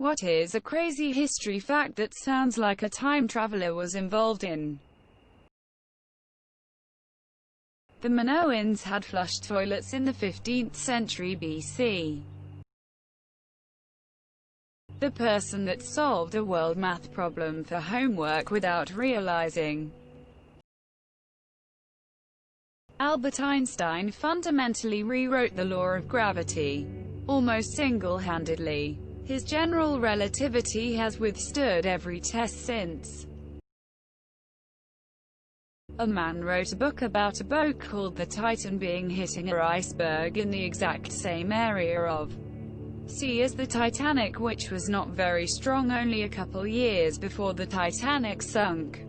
What is a crazy history fact that sounds like a time traveler was involved in? The Minoans had flush toilets in the 15th century BC. The person that solved a world math problem for homework without realizing. Albert Einstein fundamentally rewrote the law of gravity, almost single-handedly. His general relativity has withstood every test since. A man wrote a book about a boat called the Titan hitting an iceberg in the exact same area of sea as the Titanic, which was not very strong only a couple years before the Titanic sunk.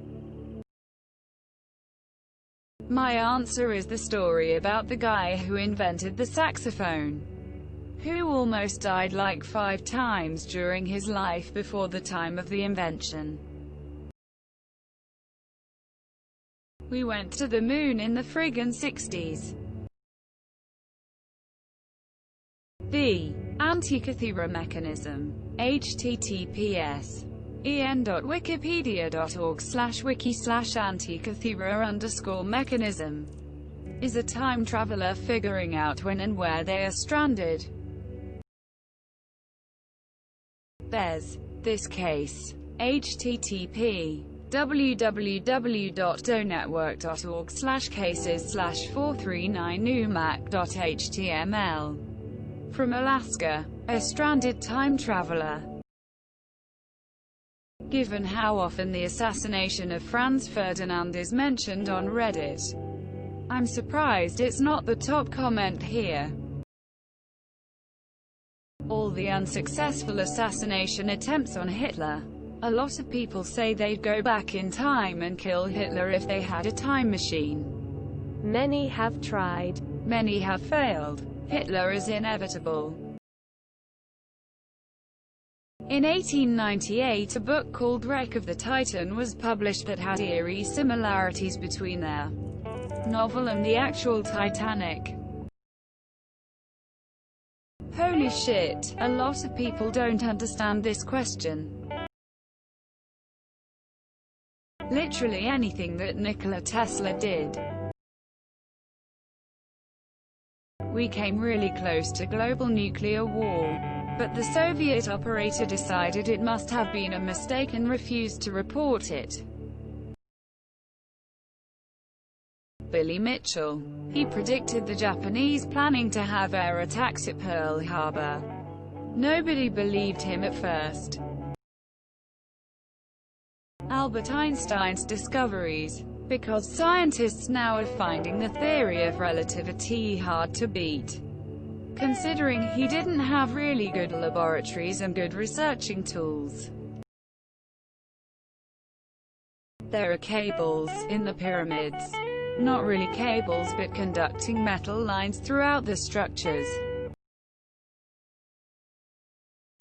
My answer is the story about the guy who invented the saxophone, who almost died like 5 times during his life before the time of the invention. We went to the moon in the friggin' 60s. The Antikythera mechanism. https en.wikipedia.org/wiki/antikythera_mechanism is a time traveler figuring out when and where they are stranded. There's this case. http www.donetwork.org/cases/439numac.html From Alaska, a stranded time traveler. Given how often the assassination of Franz Ferdinand is mentioned on Reddit, I'm surprised it's not the top comment here. All the unsuccessful assassination attempts on Hitler. A lot of people say they'd go back in time and kill Hitler if they had a time machine. Many have tried. Many have failed. Hitler is inevitable. In 1898, a book called Wreck of the Titan was published that had eerie similarities between their novel and the actual Titanic. Holy shit, a lot of people don't understand this question. Literally anything that Nikola Tesla did. We came really close to global nuclear war, but the Soviet operator decided it must have been a mistake and refused to report it. Billy Mitchell. He predicted the Japanese planning to have air attacks at Pearl Harbor. Nobody believed him at first. Albert Einstein's discoveries. Because scientists now are finding the theory of relativity hard to beat. Considering he didn't have really good laboratories and good researching tools. There are cables in the pyramids. Not really cables but conducting metal lines throughout the structures.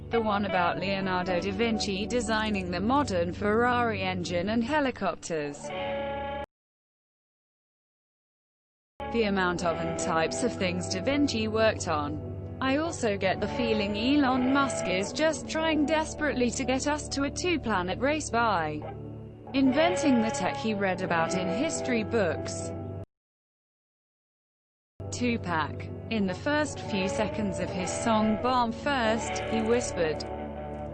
The one about Leonardo da Vinci designing the modern Ferrari engine and helicopters. The amount of and types of things Da Vinci worked on. I also get the feeling Elon Musk is just trying desperately to get us to a 2-planet race by inventing the tech he read about in history books. Tupac. In the first few seconds of his song Bomb First, he whispered,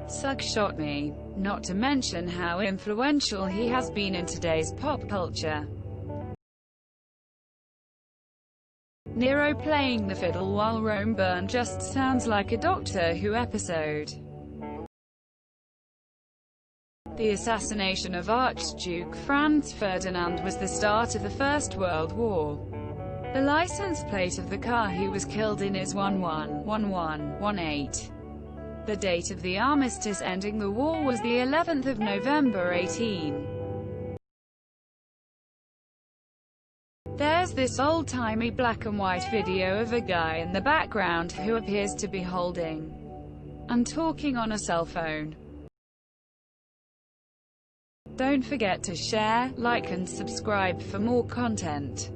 "Suck shot me," not to mention how influential he has been in today's pop culture. Nero playing the fiddle while Rome burned just sounds like a Doctor Who episode. The assassination of Archduke Franz Ferdinand was the start of the First World War. The license plate of the car he was killed in is 111118. The date of the armistice ending the war was the 11th of November 18. There's this old-timey black-and-white video of a guy in the background who appears to be holding and talking on a cell phone. Don't forget to share, like and subscribe for more content.